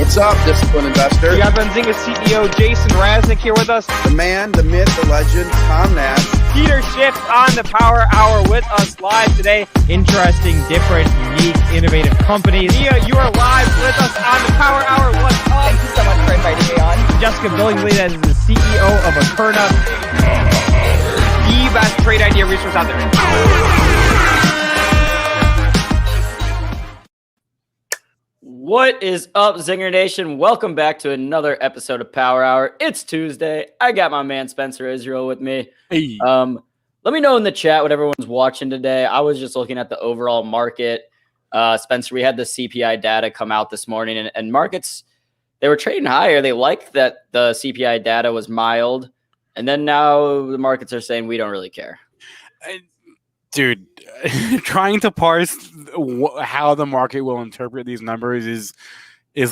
What's up, disciplined investor? We got Benzinga CEO Jason Raznick here with us. The man, the myth, the legend, Tom Nash. Peter Schiff on the Power Hour with us live today. Interesting, different, unique, innovative companies. Mia, you are live with us on the Power Hour. What's up? Thank you so much for inviting me on. Jessica Billingsley, that is the CEO of Akerna. The best trade idea resource out there. What is up, ZingerNation? Welcome back to another episode of Power Hour. It's Tuesday. I got my man Spencer Israel with me. Hey. Let me know in the chat what everyone's watching today. I was just looking at the overall market. Spencer, we had the CPI data come out this morning, and markets, they were trading higher. They liked that the CPI data was mild, and then now the markets are saying we don't really care. Dude, trying to parse how the market will interpret these numbers is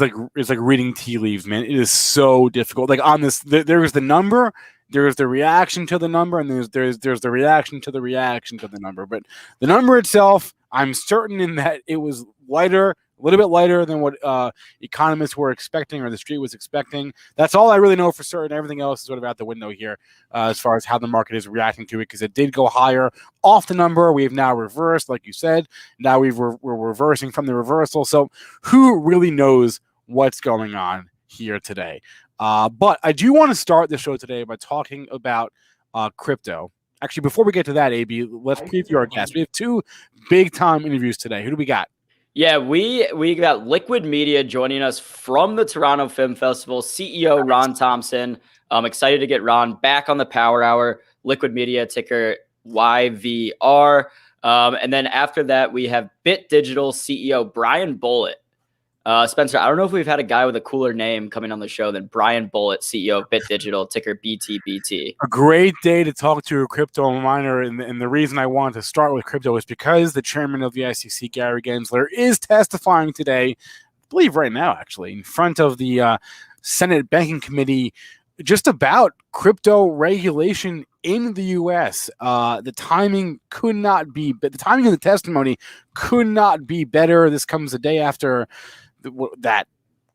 like reading tea leaves, man. It is so difficult. Like on this, there's the number, there's the reaction to the number, and there's the reaction to the reaction to the number. But the number itself, I'm certain in that it was lighter, a little bit lighter than what economists were expecting or the street was expecting. That's all I really know for certain. Everything else is sort of out the window here as far as how the market is reacting to it, because it did go higher off the number. We've now reversed, like you said. Now we're reversing from the reversal. So who really knows what's going on here today? But I do want to start the show today by talking about crypto. Actually, before we get to that, AB, let's preview our guests. We have two big-time interviews today. Who do we got? Yeah, we got Liquid Media joining us from the Toronto Film Festival, CEO Ron Thomson. I'm excited to get Ron back on the Power Hour. Liquid Media, ticker YVR. And then after that, we have Bit Digital CEO Bryan Bullett. Spencer, I don't know if we've had a guy with a cooler name coming on the show than Bryan Bullett, CEO of Bit Digital, ticker BTBT. A great day to talk to a crypto miner, and the reason I wanted to start with crypto is because the chairman of the SEC, Gary Gensler, is testifying today, I believe right now actually, in front of the Senate Banking Committee just about crypto regulation in the U.S. The timing could not be, but the timing of the testimony could not be better. This comes a day after that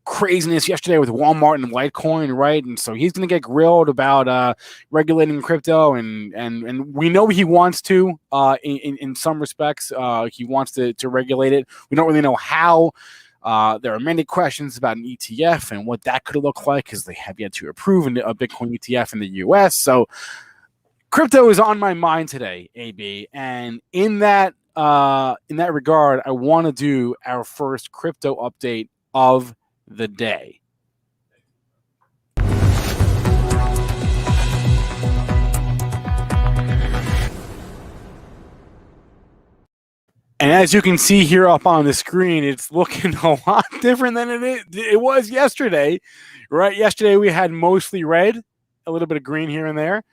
craziness yesterday with Walmart and Litecoin, right? And so he's going to get grilled about regulating crypto, and we know he wants to in some respects. He wants to regulate it. We don't really know how. There are many questions about an ETF and what that could look like, because they have yet to approve a Bitcoin ETF in the U.S. So crypto is on my mind today, AB, and in that regard, I want to do our first crypto update of the day. And as you can see here up on the screen, it's looking a lot different than it was yesterday, right? Yesterday we had mostly red, a little bit of green here and there.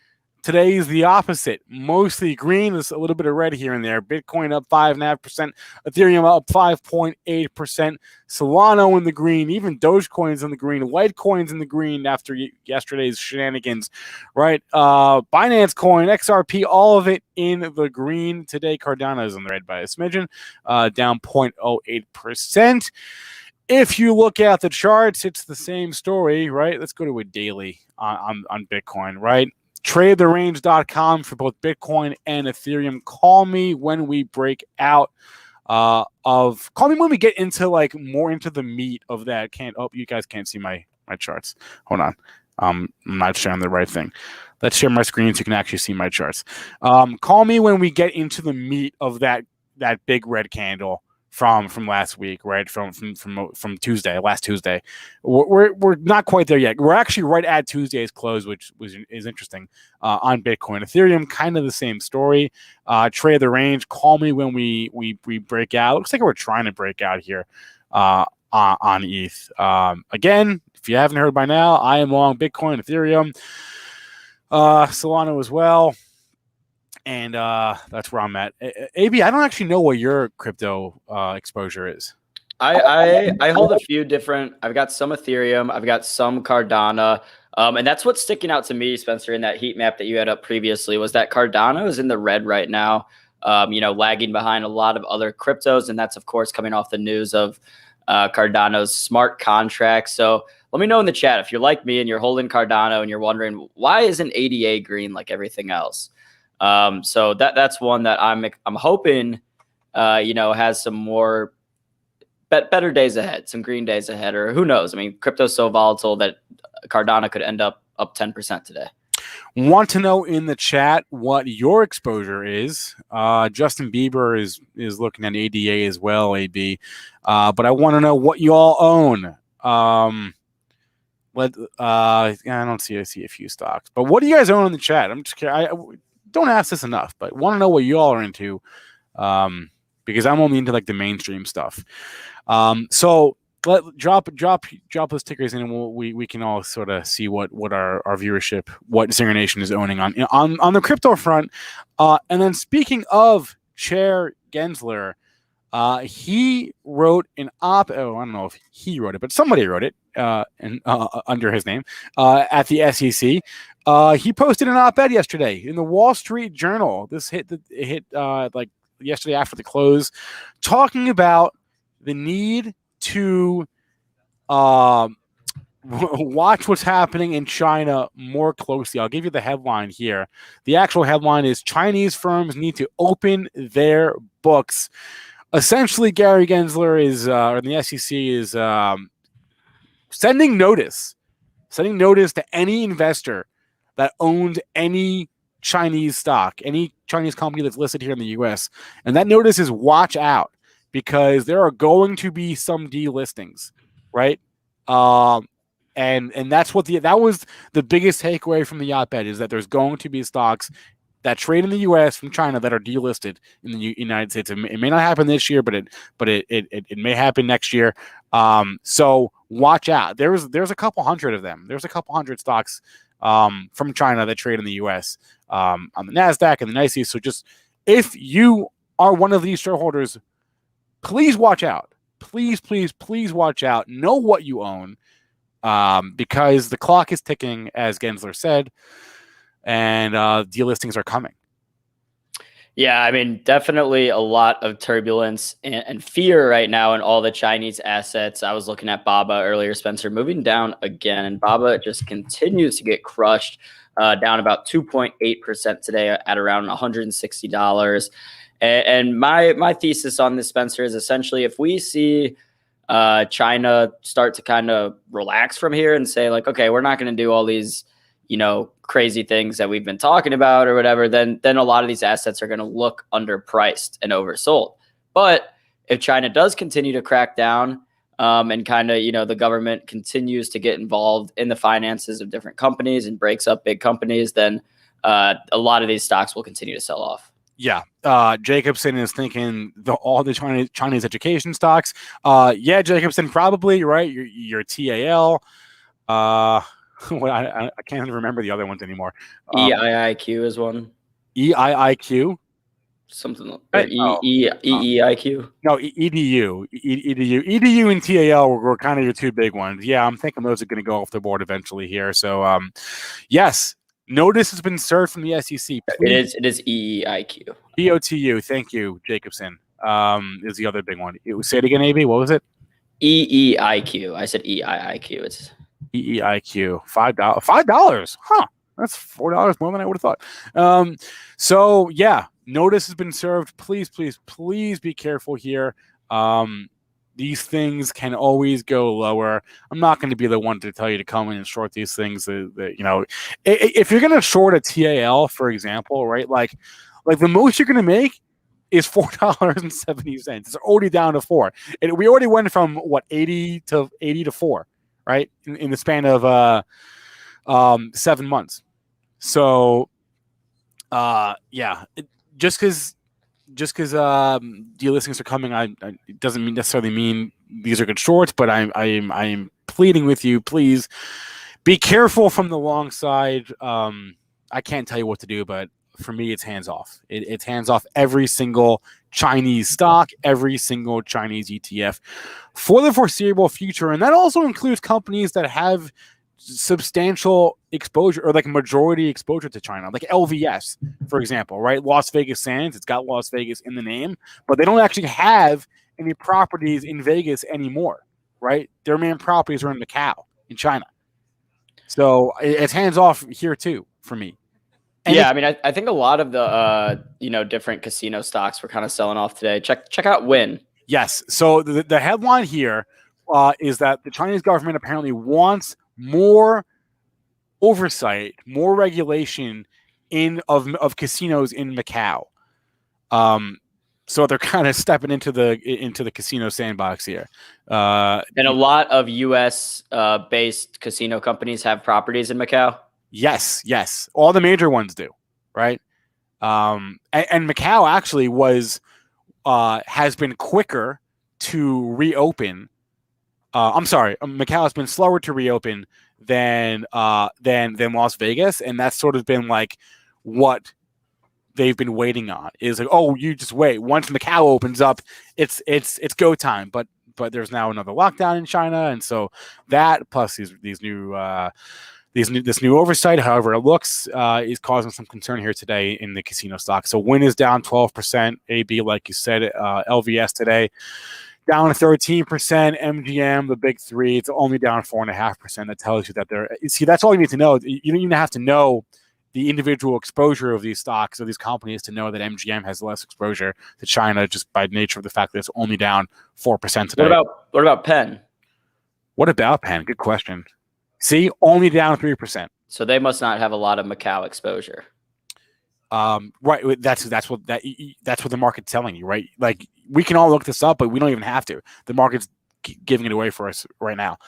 Today is the opposite. Mostly green, there's a little bit of red here and there. Bitcoin up 5.5%, Ethereum up 5.8%, Solana in the green, even Dogecoin's in the green, Litecoin's in the green after yesterday's shenanigans, right? Binance Coin, XRP, all of it in the green. Today, Cardano is in the red by a smidgen, down 0.08%. If you look at the charts, it's the same story, right? Let's go to a daily on Bitcoin, right? TradeTheRange.com for both Bitcoin and Ethereum. Call me when we break out call me when we get into like more into the meat of that. You guys can't see my charts. Hold on. I'm not sharing the right thing. Let's share my screen so you can actually see my charts. Call me when we get into the meat of that big red candle from last week, right? From Tuesday, last Tuesday. We're not quite there yet. We're actually right at Tuesday's close, which is interesting on Bitcoin. Ethereum, kind of the same story. Trade the range. Call me when we break out. Looks like we're trying to break out here on ETH. Again, if you haven't heard by now, I am long Bitcoin, Ethereum, Solana as well. And that's where I'm at. AB, I don't actually know what your crypto exposure is. I hold a few different. I've got some Ethereum. I've got some Cardano. And that's what's sticking out to me, Spencer, in that heat map that you had up previously, was that Cardano is in the red right now, lagging behind a lot of other cryptos. And that's, of course, coming off the news of Cardano's smart contract. So let me know in the chat if you're like me and you're holding Cardano and you're wondering why isn't ADA green like everything else. So that's one that I'm hoping has some more better days ahead, some green days ahead, or who knows? I mean, crypto's so volatile that Cardano could end up 10% today. Want to know in the chat what your exposure is. Justin Bieber is looking at ADA as well, AB. But I want to know what you all own. I don't see. I see a few stocks, but what do you guys own in the chat? I'm just curious. I don't ask this enough, but want to know what you all are into, because I'm only into like the mainstream stuff. So drop those tickers in, and we can all sort of see what our viewership, what ZingerNation is owning on the crypto front. And then speaking of Chair Gensler, he wrote an I don't know if he wrote it, but somebody wrote it under his name at the SEC. He posted an op-ed yesterday in the Wall Street Journal. This hit like yesterday after the close, talking about the need to watch what's happening in China more closely. I'll give you the headline here. The actual headline is Chinese firms need to open their books. Essentially, Gary Gensler is, or the SEC is sending notice to any investor that owns any Chinese stock, any Chinese company that's listed here in the U.S. And that notice is watch out, because there are going to be some delistings, right? And that's what that was the biggest takeaway from the op-ed, is that there's going to be stocks that trade in the U.S. from China that are delisted in the United States. It may not happen this year, but it may happen next year. So watch out. There's a couple hundred of them. There's a couple hundred stocks from China that trade in the U.S. On the NASDAQ and the NYSE. So just, if you are one of these shareholders, please watch out. Please watch out. Know what you own, because the clock is ticking, as Gensler said, and delistings are coming. Yeah, I mean, definitely a lot of turbulence and fear right now in all the Chinese assets. I was looking at BABA earlier, Spencer, moving down again, and BABA just continues to get crushed, down about 2.8% today at around $160. And my thesis on this, Spencer, is essentially if we see China start to kind of relax from here and say like, okay, we're not going to do all these, crazy things that we've been talking about or whatever, then a lot of these assets are going to look underpriced and oversold. But if China does continue to crack down, and kind of, the government continues to get involved in the finances of different companies and breaks up big companies, then a lot of these stocks will continue to sell off. Yeah. Jacobson is thinking all the Chinese education stocks. Yeah, Jacobson, probably, right? Your TAL. Well, I can't even remember the other ones anymore. EIIQ is one. EIIQ? Something like EEIQ. No, EDU. EDU and TAL were kind of your two big ones. Yeah, I'm thinking those are going to go off the board eventually here. So, yes, notice has been served from the SEC. Please. It is EEIQ. BOTU. Thank you, Jacobson. Is the other big one. Say it again, AB. What was it? EEIQ. I said EIIQ. It's EEIQ. $5. Huh. That's $4 more than I would have thought. So yeah, notice has been served. Please be careful here. These things can always go lower. I'm not going to be the one to tell you to come in and short these things. If you're going to short a TAL, for example, right? Like the most you're going to make is $4.70. It's already down to $4, and we already went from 80 to 4, right? In the span of 7 months. So, yeah, just because delistings are coming, it doesn't necessarily mean these are good shorts. But I'm pleading with you, please be careful from the long side. I can't tell you what to do, but for me, it's hands off. It's hands off every single Chinese stock, every single Chinese ETF for the foreseeable future, and that also includes companies that have substantial exposure or like majority exposure to China, like LVS, for example, right? Las Vegas Sands, it's got Las Vegas in the name, but they don't actually have any properties in Vegas anymore, right? Their main properties are in Macau, in China. So it's hands off here too for me. And yeah, I mean, I think a lot of the different casino stocks were kind of selling off today. Check out Wynn. Yes. So the headline here is that the Chinese government apparently wants more oversight, more regulation of casinos in Macau. So they're kind of stepping into the casino sandbox here. And a lot of U.S. Based casino companies have properties in Macau. Yes. All the major ones do, right? And Macau actually has been quicker to reopen. I'm sorry, Macau has been slower to reopen than Las Vegas, and that's sort of been like what they've been waiting on. Is like, oh, you just wait. Once Macau opens up, it's go time. But there's now another lockdown in China, and so that plus this new oversight, however it looks, is causing some concern here today in the casino stock. So Wynn is down 12%. AB, like you said, LVS today down 13%. MGM, the big three, it's only down 4.5%. That tells you that that's all you need to know. You don't even have to know the individual exposure of these stocks or these companies to know that MGM has less exposure to China just by nature of the fact that it's only down 4% today. What about Penn? What about Penn? Good question. See, only down 3%. So they must not have a lot of Macau exposure. Right. That's what the market's telling you, right? Like we can all look this up, but we don't even have to. The market's giving it away for us right now.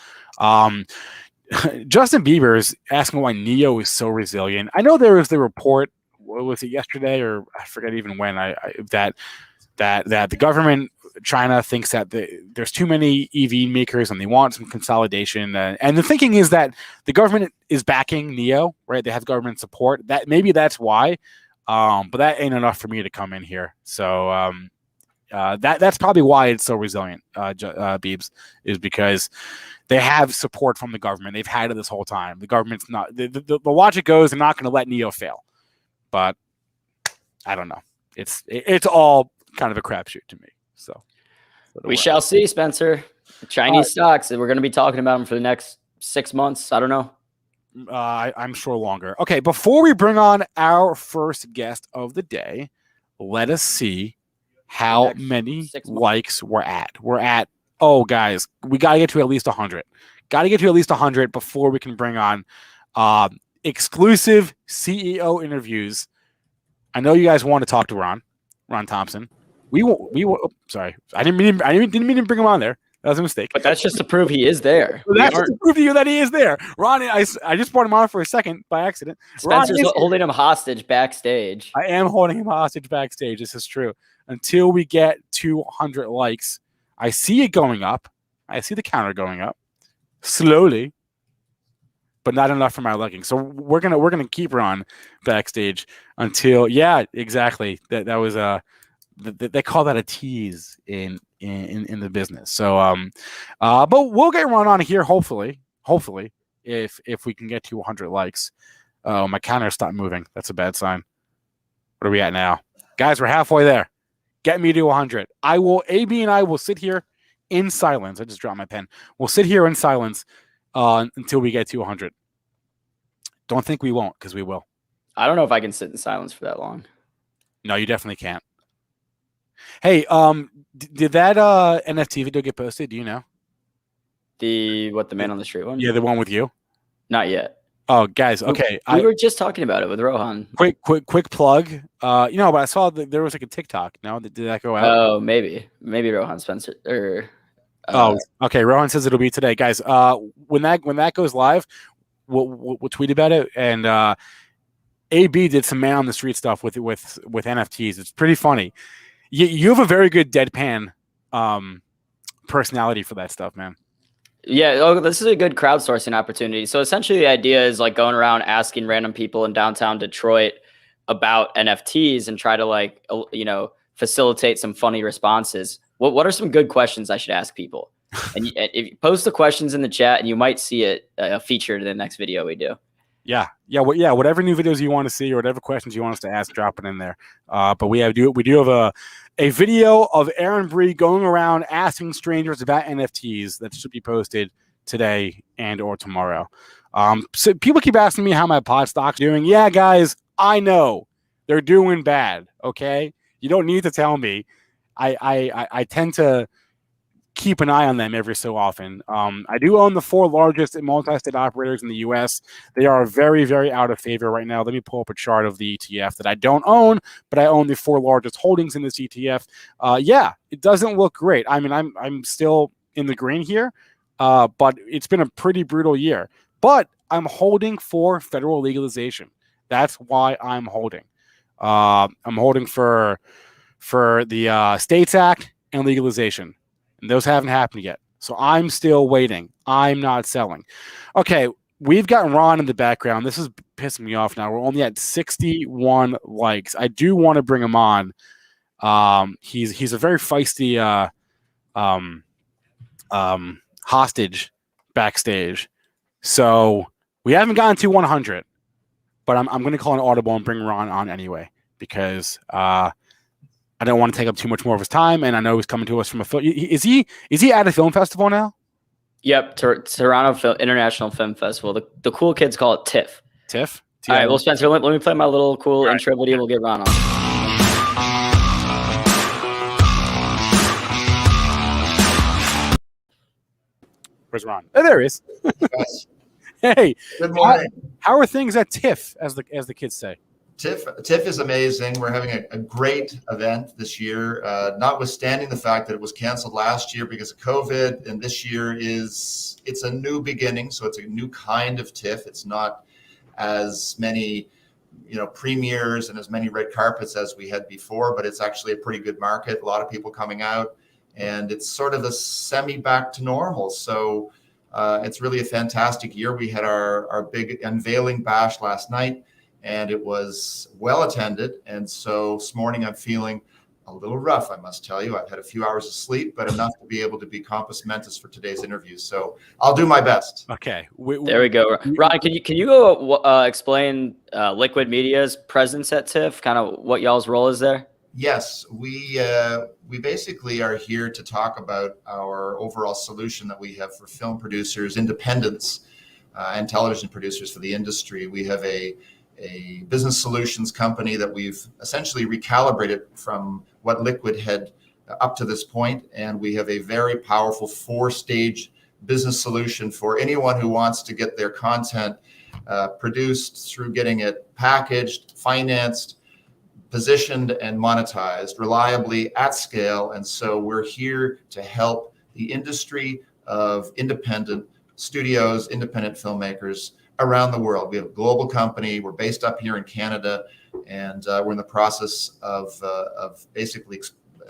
Justin Bieber is asking why NIO is so resilient. I know there was the report. What was it yesterday, or I forget even when? That the government, China, thinks that there's too many EV makers and they want some consolidation. And the thinking is that the government is backing NIO, right? They have government support. That maybe that's why, but that ain't enough for me to come in here. So that's probably why it's so resilient. Biebs is because they have support from the government. They've had it this whole time. The government's not. The logic goes, they're not going to let NIO fail. But I don't know. It's all kind of a crapshoot to me. So we shall see, Spencer. Chinese stocks. We're going to be talking about them for the next 6 months. I don't know. I'm sure longer. Okay, before we bring on our first guest of the day, let us see how many likes we're at. We're at, oh, guys, we got to get to at least 100. Got to get to at least 100 before we can bring on exclusive CEO interviews. I know you guys want to talk to Ron Thomson. We sorry, I didn't mean to bring him on there. That was a mistake. But that's just to prove he is there. That's just to prove to you that he is there. Ron, I just brought him on for a second by accident. Spencer's holding him hostage backstage. I am holding him hostage backstage. This is true. Until we get 200 likes, I see it going up. I see the counter going up slowly, but not enough for my liking. So we're gonna keep Ron backstage until exactly. That was they call that a tease in the business. So but we'll get Ron on here hopefully if we can get to 100 likes. Oh, my counter stopped moving. That's a bad sign. What are we at now? Guys, we're halfway there. Get me to 100. AB and I will sit here in silence. I just dropped my pen. We'll sit here in silence until we get to 100. Don't think we won't, because we will. I don't know if I can sit in silence for that long. No, you definitely can't. Hey, did that NFT video get posted? Do you know? The Man on the Street one? Yeah, the one with you? Not yet. Oh, guys, okay. We were just talking about it with Rohan. Quick plug. But I saw that there was like a TikTok. No, did that go out? Oh, maybe Rohan Spencer. Okay. Rohan says it'll be today, guys. When that goes live, we'll tweet about it. And AB did some man on the street stuff with NFTs. It's pretty funny. You have a very good deadpan personality for that stuff, man. Yeah, this is a good crowdsourcing opportunity. So essentially the idea is like going around asking random people in downtown Detroit about NFTs and try to facilitate some funny responses. What are some good questions I should ask people? And if you post the questions in the chat, and you might see it featured in the next video we do. Yeah. Whatever new videos you want to see or whatever questions you want us to ask, drop it in there. But we do have a video of Aaron Bree going around asking strangers about NFTs that should be posted today and or tomorrow. So people keep asking me how my pod stock's doing. Yeah, guys, I know they're doing bad. Okay, you don't need to tell me. I tend to keep an eye on them every so often. I do own the 4 largest multi-state operators in the U.S. They are very, very out of favor right now. Let me pull up a chart of the ETF that I don't own, but I own the 4 largest holdings in this ETF. Yeah, it doesn't look great. I mean, I'm still in the green here, but it's been a pretty brutal year. But I'm holding for federal legalization. That's why I'm holding. I'm holding for the States Act and legalization. And those haven't happened yet. So I'm still waiting. I'm not selling. Okay, we've got Ron in the background. This is pissing me off now. We're only at 61 likes. I do want to bring him on. He's a very feisty hostage backstage. So we haven't gotten to 100. But I'm going to call an audible and bring Ron on anyway because I don't want to take up too much more of his time, and I know he's coming to us from a film. Is he at a film festival now? Yep, Toronto International Film Festival. The cool kids call it TIFF. TIFF? All right, well, Spencer, let me play my little cool intro video. We'll get Ron on. Where's Ron? Oh, there he is. Hey, good morning. How are things at TIFF, as the kids say? TIFF is amazing. We're having a great event this year, notwithstanding the fact that it was canceled last year because of COVID. And this year it's a new beginning. So it's a new kind of TIFF. It's not as many, premieres and as many red carpets as we had before, but it's actually a pretty good market. A lot of people coming out, and it's sort of a semi back to normal. So it's really a fantastic year. We had our big unveiling bash last night, and it was well attended. And so this morning I'm feeling a little rough, I must tell you. I've had a few hours of sleep, but enough to be able to be compass mentis for today's interview. So I'll do my best. Okay. There we go. Ron, can you go explain Liquid Media's presence at TIFF, kind of what y'all's role is there? Yes, we basically are here to talk about our overall solution that we have for film producers, independents, and television producers for the industry. We have a business solutions company that we've essentially recalibrated from what Liquid had up to this point. And we have a very powerful 4-stage business solution for anyone who wants to get their content produced through getting it packaged, financed, positioned, and monetized reliably at scale. And so we're here to help the industry of independent studios, independent filmmakers around the world. We have a global company. We're based up here in Canada, and we're in the process of basically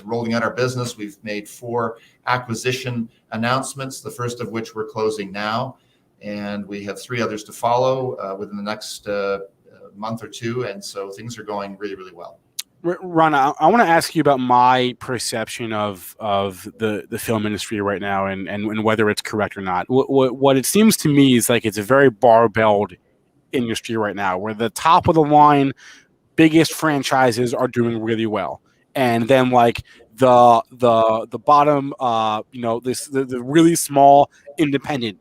rolling out our business. We've made 4 acquisition announcements, the first of which we're closing now, and we have 3 others to follow within the next month or 2, and so things are going really, really well. Ron, I want to ask you about my perception of the film industry right now and whether it's correct or not. What it seems to me is like it's a very barbelled industry right now, where the top of the line biggest franchises are doing really well, and then like the bottom, the really small independent.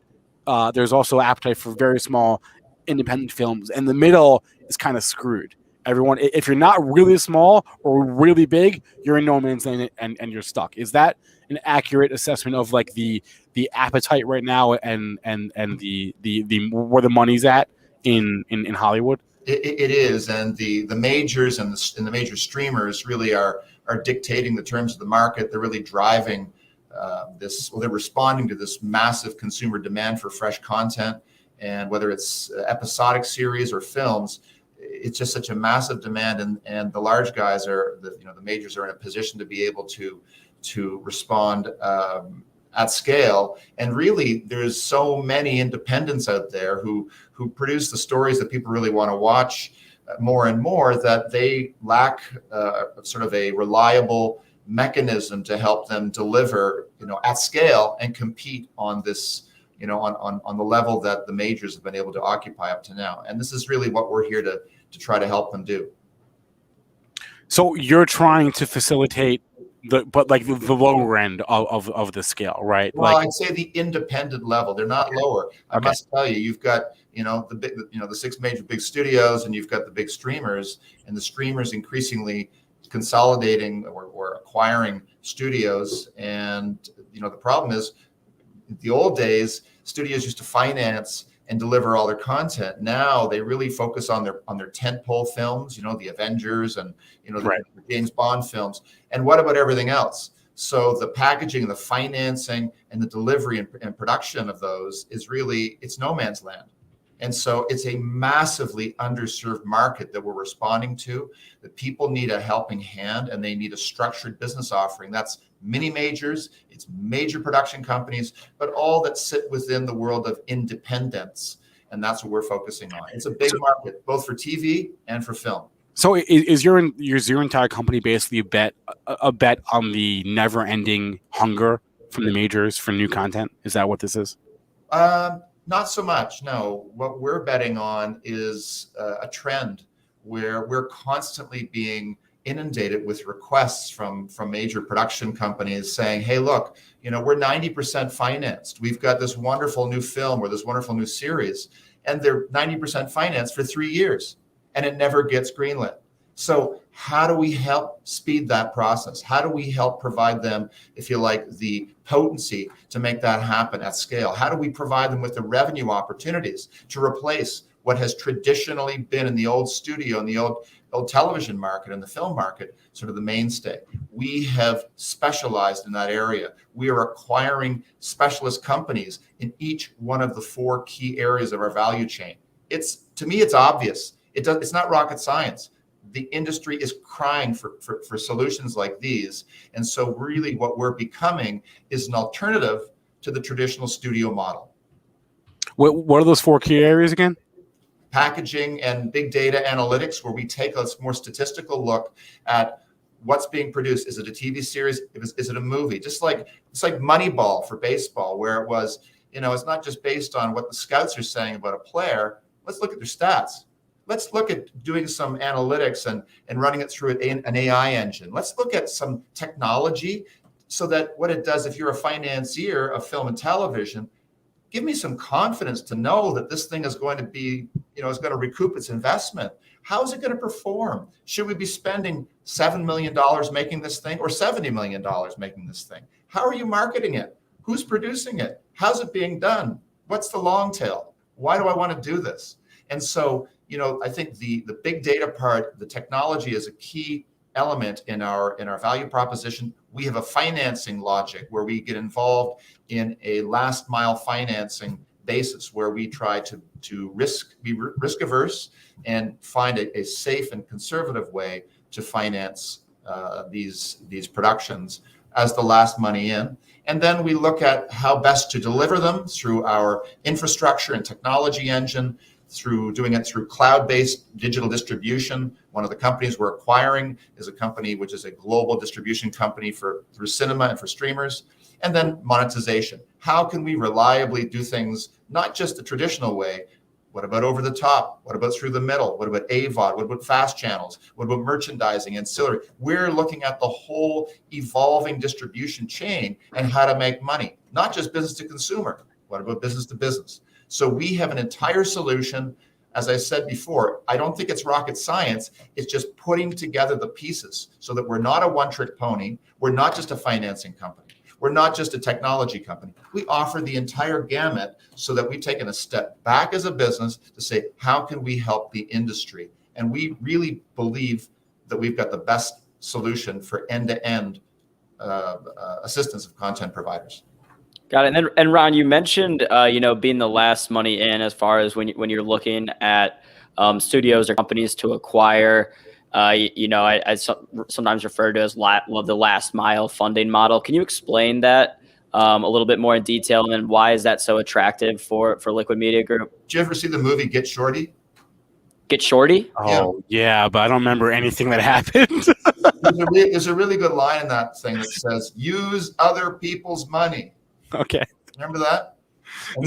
There's also appetite for very small independent films, and the middle is kind of screwed. Everyone, if you're not really small or really big, you're in no man's land and you're stuck. Is that an accurate assessment of like the appetite right now and the where the money's at in Hollywood? It is, and the majors and the major streamers really are dictating the terms of the market. They're really driving this. Well, they're responding to this massive consumer demand for fresh content, and whether it's episodic series or films. It's just such a massive demand, and the large guys the majors are in a position to be able to respond at scale. And really, there's so many independents out there who produce the stories that people really want to watch more and more, that they lack sort of a reliable mechanism to help them deliver, at scale and compete on this, on the level that the majors have been able to occupy up to now. And this is really what we're here to try to help them do. So you're trying to facilitate the lower end of the scale, right? Well, I'd say the independent level. They're not lower. I must tell you, you've got, the 6 major big studios, and you've got the big streamers, and the streamers increasingly consolidating or acquiring studios. And, the problem is, the old days, studios used to finance and deliver all their content. Now they really focus on their tentpole films, the Avengers and the James Bond films. And what about everything else? So the packaging, the financing, and the delivery and production of those it's no man's land. And so it's a massively underserved market that we're responding to. That people need a helping hand, and they need a structured business offering. That's mini majors, it's major production companies, but all that sit within the world of independence. And that's what we're focusing on. It's a big market, both for TV and for film. So is your entire company basically a bet on the never-ending hunger from the majors for new content? Is that what this is? Not so much, no. What we're betting on is a trend where we're constantly being inundated with requests from major production companies saying, hey, look, we're 90% financed. We've got this wonderful new film or this wonderful new series, and they're 90% financed for 3 years, and it never gets greenlit. So how do we help speed that process? How do we help provide them, if you like, the potency to make that happen at scale? How do we provide them with the revenue opportunities to replace what has traditionally been in the old studio and the old television market and the film market, sort of the mainstay? We have specialized in that area. We are acquiring specialist companies in each one of the 4 key areas of our value chain. To me, it's obvious. It's not rocket science. The industry is crying for solutions like these. And so really what we're becoming is an alternative to the traditional studio model. What are those 4 key areas again? Packaging and big data analytics, where we take a more statistical look at what's being produced. Is it a TV series? Is it a movie? It's like Moneyball for baseball, where it was, it's not just based on what the scouts are saying about a player. Let's look at their stats. Let's look at doing some analytics and running it through an AI engine. Let's look at some technology so that what it does, if you're a financier of film and television, give me some confidence to know that this thing is going to be, is going to recoup its investment. How is it going to perform? Should we be spending $7 million making this thing or $70 million making this thing? How are you marketing it? Who's producing it? How's it being done? What's the long tail? Why do I want to do this? And so, I think the big data part, the technology is a key element in our value proposition. We have a financing logic where we get involved in a last mile financing basis, where we try to be risk averse and find a safe and conservative way to finance these productions as the last money in. And then we look at how best to deliver them through our infrastructure and technology engine, through doing it through cloud-based digital distribution. One of the companies we're acquiring is a company which is a global distribution company through cinema and for streamers. And then monetization. How can we reliably do things, not just the traditional way? What about over the top? What about through the middle? What about AVOD? What about fast channels? What about merchandising, ancillary? We're looking at the whole evolving distribution chain and how to make money, not just business to consumer. What about business to business? So we have an entire solution. As I said before, I don't think it's rocket science. It's just putting together the pieces so that we're not a one-trick pony. We're not just a financing company. We're not just a technology company. We offer the entire gamut so that we've taken a step back as a business to say, how can we help the industry? And we really believe that we've got the best solution for end-to-end assistance of content providers. Got it. And Ron, you mentioned, being the last money in as far as when you're looking at studios or companies to acquire. I sometimes refer to as the last mile funding model. Can you explain that a little bit more in detail, and then why is that so attractive for Liquid Media Group? Did you ever see the movie Get Shorty? Get shorty? Oh, yeah, but I don't remember anything that happened. There's a really good line in that thing that says, use other people's money. Okay. Remember that? And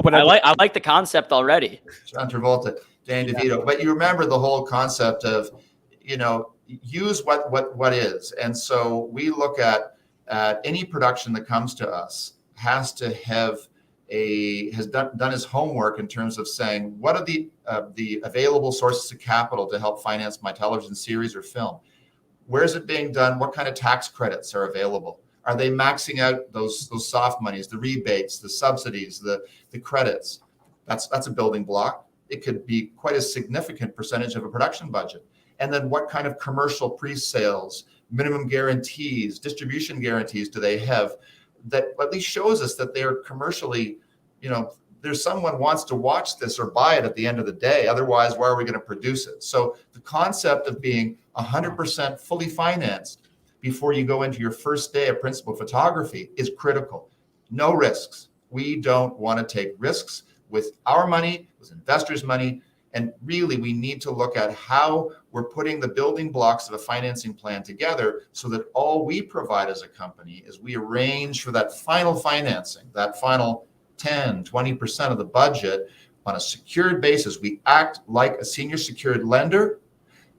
But I like the concept already. John Travolta, Danny DeVito. But you remember the whole concept of, use what is. And so we look at any production that comes to us has to have has done his homework in terms of saying, what are the available sources of capital to help finance my television series or film? Where is it being done? What kind of tax credits are available? Are they maxing out those soft monies, the rebates, the subsidies, the credits? That's a building block. It could be quite a significant percentage of a production budget. And then what kind of commercial pre-sales, minimum guarantees, distribution guarantees do they have that at least shows us that they're commercially, there's someone wants to watch this or buy it at the end of the day. Otherwise, why are we going to produce it? So the concept of being 100% fully financed before you go into your first day of principal photography is critical. No risks. We don't want to take risks with our money, with investors' money. And really, we need to look at how we're putting the building blocks of a financing plan together so that all we provide as a company is we arrange for that final financing, that final 10, 20% of the budget on a secured basis. We act like a senior secured lender,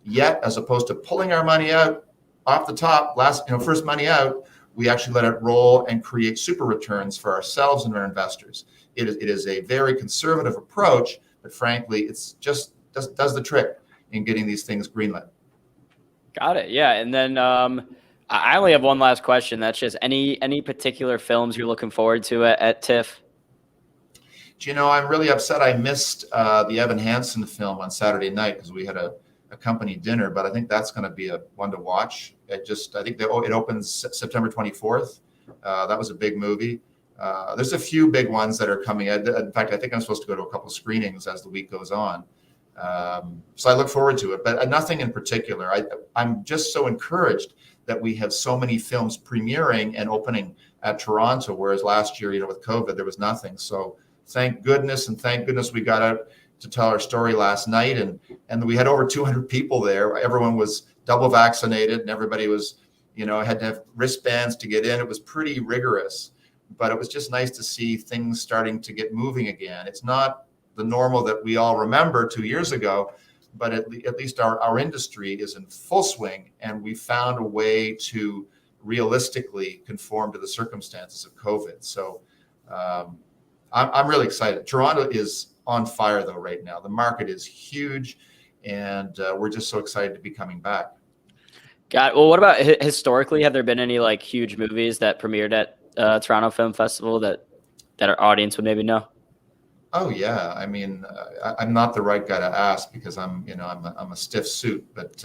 yet as opposed to pulling our money out off the top, first money out, we actually let it roll and create super returns for ourselves and our investors. It is a very conservative approach, but frankly, it's just does the trick in getting these things greenlit. Got it. Yeah. And then I only have one last question. That's just any particular films you're looking forward to at TIFF? I'm really upset I missed the Evan Hansen film on Saturday night because we had a company dinner, but I think that's going to be a one to watch. I think it opens September 24th. That was a big movie. There's a few big ones that are coming. In fact, I think I'm supposed to go to a couple screenings as the week goes on. So I look forward to it, but nothing in particular. I'm just so encouraged that we have so many films premiering and opening at Toronto, whereas last year, with COVID, there was nothing. So thank goodness we got out to tell our story last night, and we had over 200 people there. Everyone was double vaccinated, and everybody was, had to have wristbands to get in. It was pretty rigorous, but it was just nice to see things starting to get moving again. It's not the normal that we all remember 2 years ago, but at least our industry is in full swing, and we found a way to realistically conform to the circumstances of COVID. So I'm really excited. Toronto is on fire though right now. The market is huge, and we're just so excited to be coming back. Got it. Well, what about historically? Have there been any huge movies that premiered at Toronto Film Festival that our audience would maybe know? Oh yeah, I mean, I'm not the right guy to ask because I'm a stiff suit, but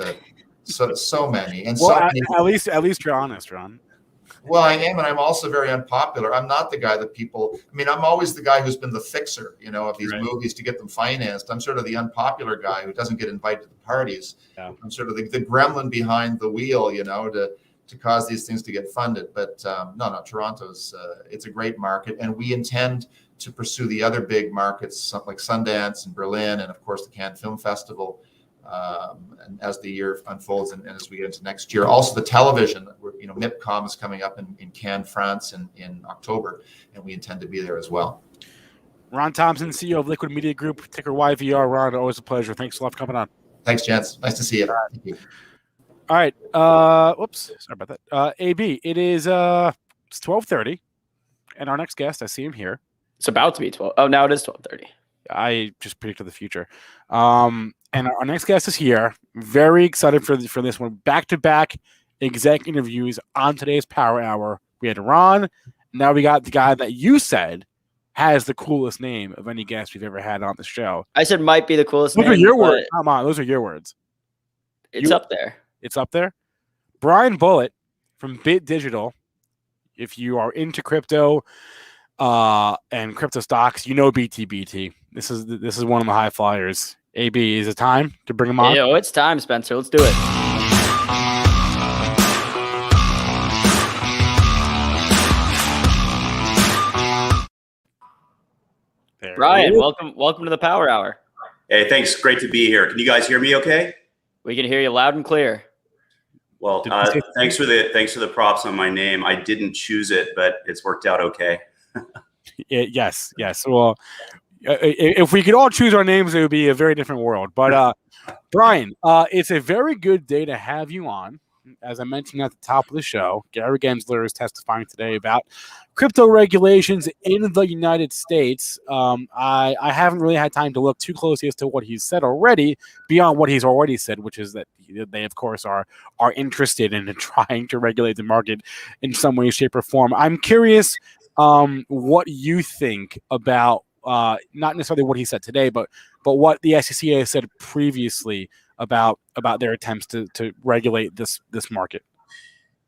so many and well, so many. At least you're honest, Ron. Well, I am, and I'm also very unpopular. I'm not the guy that I'm always the guy who's been the fixer, of these movies to get them financed. I'm sort of the unpopular guy who doesn't get invited to the parties. Yeah. I'm sort of the gremlin behind the wheel, to cause these things to get funded. But no, Toronto's, it's a great market, and we intend to pursue the other big markets like Sundance and Berlin, and of course the Cannes Film Festival. And as the year unfolds and as we get into next year, also the television, MIPCOM is coming up in Cannes, France in October, and we intend to be there as well. Ron Thomson, CEO of Liquid Media Group, ticker YVR. Ron, always a pleasure. Thanks a lot for coming on. Thanks, gents. Nice to see you. Thank you. All right. Whoops. Sorry about that. AB, it is it's 12:30, and our next guest, I see him here. It's about to be 12. Oh, now it is 12:30. I just predicted the future. And our next guest is here. Very excited for this one. Back-to-back exec interviews on today's Power Hour. We had Ron. Now we got the guy that you said has the coolest name of any guest we've ever had on the show. I said might be the coolest name. Those are your words. Come on. Those are your words. It's up there. It's up there. Bryan Bullett from Bit Digital. If you are into crypto and crypto stocks, BTBT. This is one of the high flyers. AB, is it time to bring him on? Yo, it's time, Spencer. Let's do it. Bryan, welcome to the Power Hour. Hey, thanks. Great to be here. Can you guys hear me okay? We can hear you loud and clear. Well, thanks for the props on my name. I didn't choose it, but it's worked out okay. Yes. Well, if we could all choose our names, it would be a very different world. But Bryan, it's a very good day to have you on. As I mentioned at the top of the show, Gary Gensler is testifying today about crypto regulations in the United States. I haven't really had time to look too closely as to what he's said already, beyond what he's already said, which is that they, of course, are interested in trying to regulate the market in some way, shape, or form. I'm curious what you think about not necessarily what he said today, but what the SEC has said previously about their attempts to regulate this market.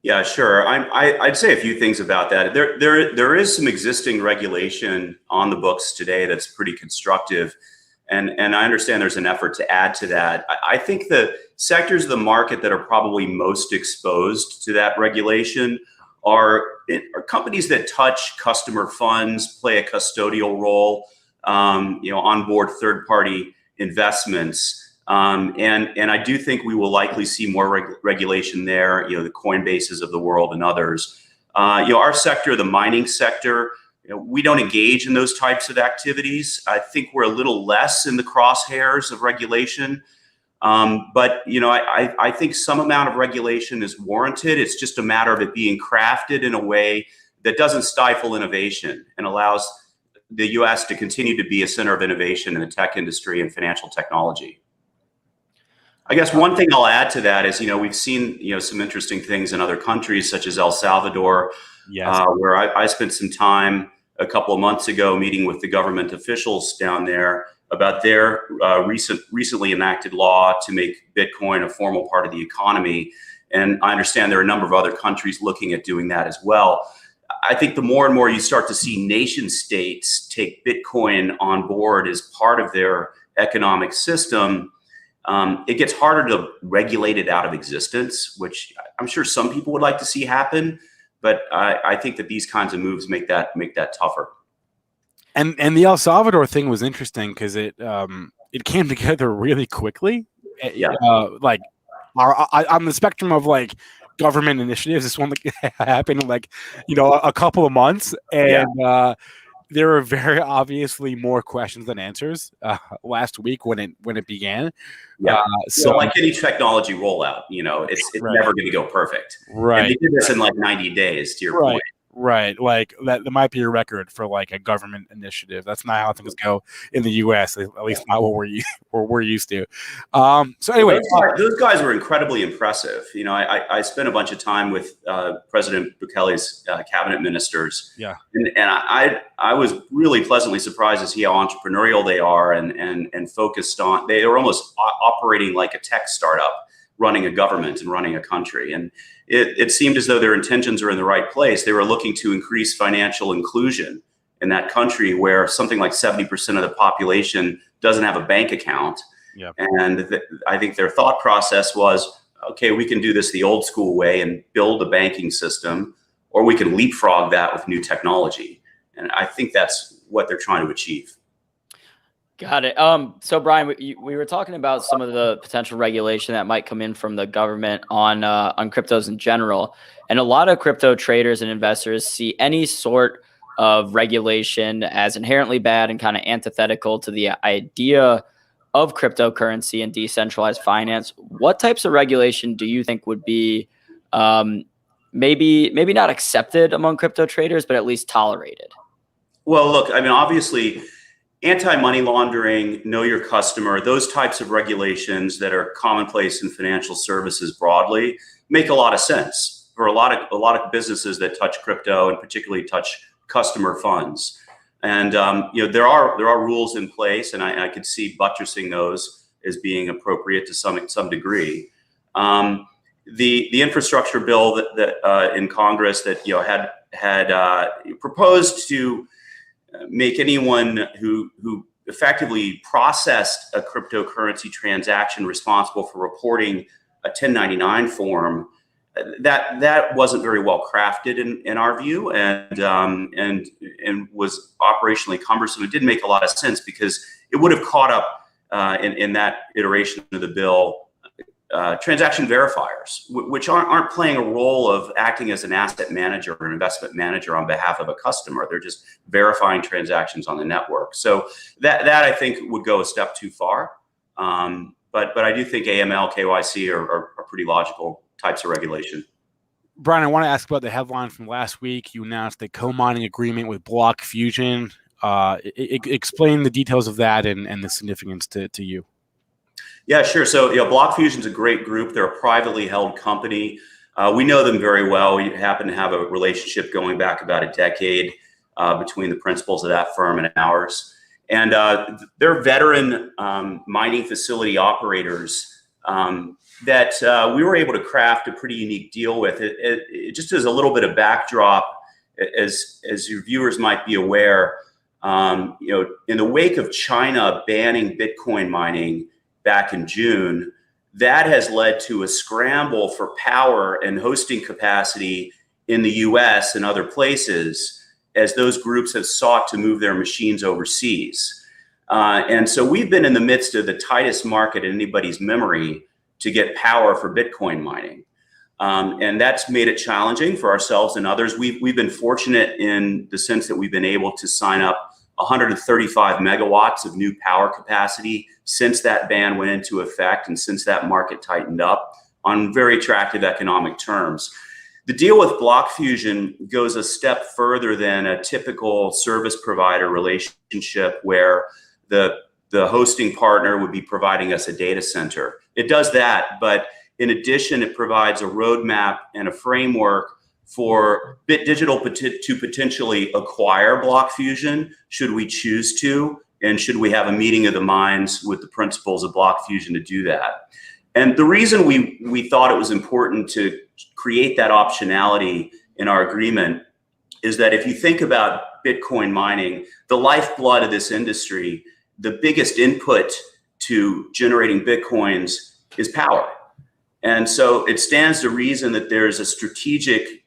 Yeah, sure. I'd say a few things about that. There is some existing regulation on the books today that's pretty constructive, and I understand there's an effort to add to that. I think the sectors of the market that are probably most exposed to that regulation are companies that touch customer funds, play a custodial role, onboard third-party investments. And I do think we will likely see more regulation there, the Coinbases of the world and others. Our sector, the mining sector, we don't engage in those types of activities. I think we're a little less in the crosshairs of regulation. But I think some amount of regulation is warranted. It's just a matter of it being crafted in a way that doesn't stifle innovation and allows the U.S. to continue to be a center of innovation in the tech industry and financial technology. I guess one thing I'll add to that is, we've seen, some interesting things in other countries such as El Salvador, yes. Where I spent some time a couple of months ago meeting with the government officials down there about their recently enacted law to make Bitcoin a formal part of the economy. And I understand there are a number of other countries looking at doing that as well. I think the more and more you start to see nation states take Bitcoin on board as part of their economic system, it gets harder to regulate it out of existence, which I'm sure some people would like to see happen. But I think that these kinds of moves make that tougher. And the El Salvador thing was interesting because it came together really quickly. Yeah. On the spectrum of government initiatives, this one happened in a couple of months, and there were very obviously more questions than answers last week when it began. Yeah. So like any technology rollout, it's right. never going to go perfect. Right. And they did this in 90 days, to your point. Right. That might be a record for a government initiative. That's not how things go in the U.S., at least not what we're used to. So anyway, those guys were incredibly impressive. I spent a bunch of time with President Bukele's cabinet ministers. Yeah. And I was really pleasantly surprised to see how entrepreneurial they are and focused on. They were almost operating like a tech startup, running a government and running a country. And it seemed as though their intentions are in the right place. They were looking to increase financial inclusion in that country where something like 70% of the population doesn't have a bank account. Yep. And I think their thought process was, okay, we can do this the old school way and build a banking system, or we can leapfrog that with new technology. And I think that's what they're trying to achieve. Got it. So Bryan, we were talking about some of the potential regulation that might come in from the government on cryptos in general, and a lot of crypto traders and investors see any sort of regulation as inherently bad and kind of antithetical to the idea of cryptocurrency and decentralized finance. What types of regulation do you think would be maybe not accepted among crypto traders, but at least tolerated? Well, look, obviously, anti-money laundering, know your customer, those types of regulations that are commonplace in financial services broadly make a lot of sense for a lot of businesses that touch crypto and particularly touch customer funds. And there are rules in place, and I could see buttressing those as being appropriate to some degree. The infrastructure bill that in Congress that had proposed to make anyone who effectively processed a cryptocurrency transaction responsible for reporting a 1099 form. That wasn't very well crafted in our view, and was operationally cumbersome. It didn't make a lot of sense because it would have caught up in that iteration of the bill, transaction verifiers, which aren't playing a role of acting as an asset manager or an investment manager on behalf of a customer. They're just verifying transactions on the network. So that I think would go a step too far. But I do think AML, KYC are pretty logical types of regulation. Bryan, I want to ask about the headline from last week. You announced a co-mining agreement with Block Fusion. Explain the details of that and the significance to you. Yeah, sure. So, Block Fusion's a great group. They're a privately held company. We know them very well. We happen to have a relationship going back about a decade between the principals of that firm and ours. And they're veteran mining facility operators that we were able to craft a pretty unique deal with. It just as a little bit of backdrop, as your viewers might be aware, in the wake of China banning Bitcoin mining back in June, that has led to a scramble for power and hosting capacity in the US and other places as those groups have sought to move their machines overseas. And so we've been in the midst of the tightest market in anybody's memory to get power for Bitcoin mining. And that's made it challenging for ourselves and others. We've been fortunate in the sense that we've been able to sign up 135 megawatts of new power capacity since that ban went into effect and since that market tightened up on very attractive economic terms. The deal with Block Fusion goes a step further than a typical service provider relationship where the hosting partner would be providing us a data center. It does that, but in addition, it provides a roadmap and a framework for Bit Digital to potentially acquire Block Fusion, should we choose to, and should we have a meeting of the minds with the principals of Block Fusion to do that. And the reason we thought it was important to create that optionality in our agreement is that if you think about Bitcoin mining, the lifeblood of this industry, the biggest input to generating Bitcoins is power. And so it stands to reason that there's a strategic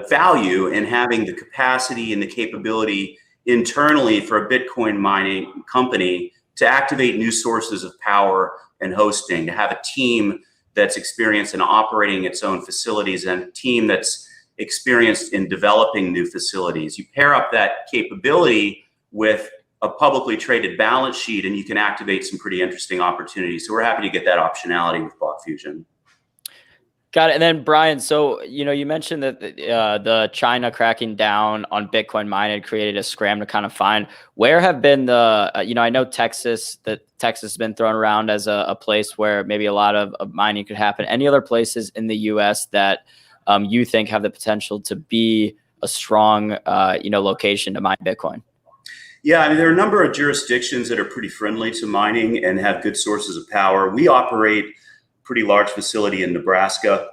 value in having the capacity and the capability internally for a Bitcoin mining company to activate new sources of power and hosting, to have a team that's experienced in operating its own facilities and a team that's experienced in developing new facilities. You pair up that capability with a publicly traded balance sheet and you can activate some pretty interesting opportunities. So we're happy to get that optionality with Block Fusion. Got it. And then Bryan, so, you mentioned that the China cracking down on Bitcoin mining created a scram to kind of find where have been the, I know Texas has been thrown around as a place where maybe a lot of mining could happen. Any other places in the US that you think have the potential to be a strong, location to mine Bitcoin? Yeah, I mean, there are a number of jurisdictions that are pretty friendly to mining and have good sources of power. We operate pretty large facility in Nebraska,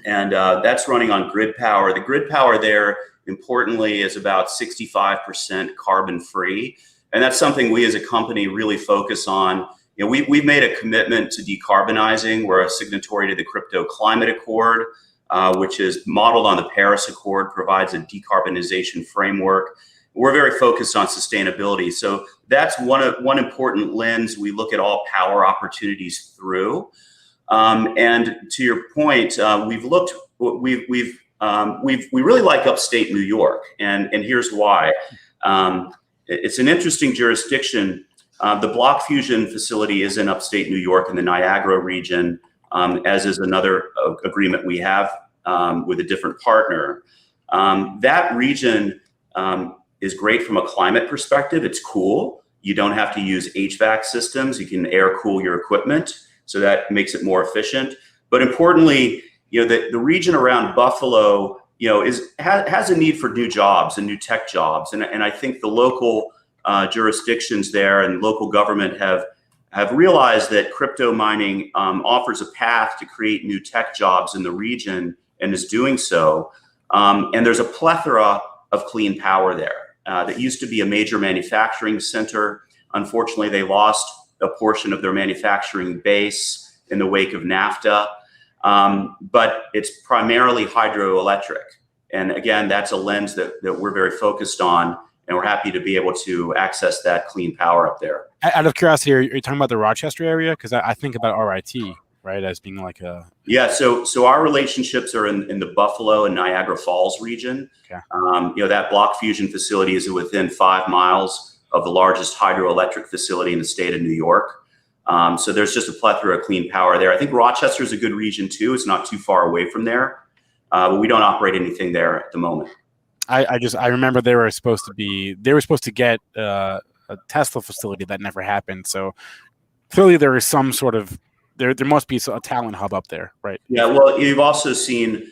and that's running on grid power. The grid power there, importantly, is about 65% carbon free, and that's something we as a company really focus on. We've made a commitment to decarbonizing. We're a signatory to the Crypto Climate Accord, which is modeled on the Paris Accord, provides a decarbonization framework. We're very focused on sustainability, so that's one important lens we look at all power opportunities through. And to your point, we really like upstate New York, and here's why. It's an interesting jurisdiction. The Block Fusion facility is in upstate New York in the Niagara region, as is another agreement we have with a different partner. That region is great from a climate perspective. It's cool. You don't have to use HVAC systems. You can air cool your equipment. So that makes it more efficient. But importantly, the region around Buffalo, has a need for new jobs and new tech jobs. And I think the local jurisdictions there and local government have realized that crypto mining offers a path to create new tech jobs in the region and is doing so. And there's a plethora of clean power there. That used to be a major manufacturing center. Unfortunately, they lost a portion of their manufacturing base in the wake of NAFTA, but it's primarily hydroelectric. And again, that's a lens that we're very focused on. and we're happy to be able to access that clean power up there. Out of curiosity, are you talking about the Rochester area? Because I think about RIT, right, as being like a... Yeah, so our relationships are in the Buffalo and Niagara Falls region. Okay. That block fusion facility is within 5 miles of the largest hydroelectric facility in the state of New York. So there's just a plethora of clean power there. I think Rochester is a good region too. It's not too far away from there, but we don't operate anything there at the moment. I remember they were supposed to get a Tesla facility that never happened. So clearly there is some sort of there must be a talent hub up there, right? Yeah. Well, you've also seen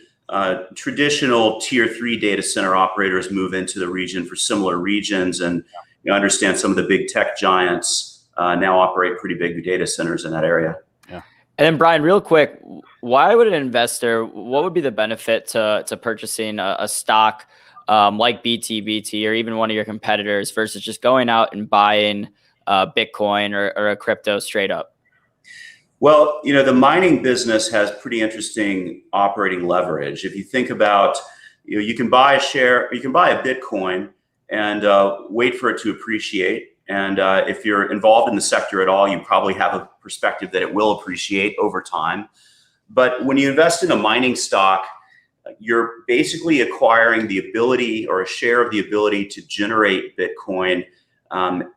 traditional tier 3 data center operators move into the region for similar regions, and you understand some of the big tech giants now operate pretty big data centers in that area. Yeah. And then Bryan, real quick, why would an investor? What would be the benefit to purchasing a stock like BTBT or even one of your competitors versus just going out and buying Bitcoin or a crypto straight up? Well, the mining business has pretty interesting operating leverage. If you think about, you can buy a share, you can buy a Bitcoin and wait for it to appreciate. And if you're involved in the sector at all, you probably have a perspective that it will appreciate over time. But when you invest in a mining stock, you're basically acquiring the ability or a share of the ability to generate Bitcoin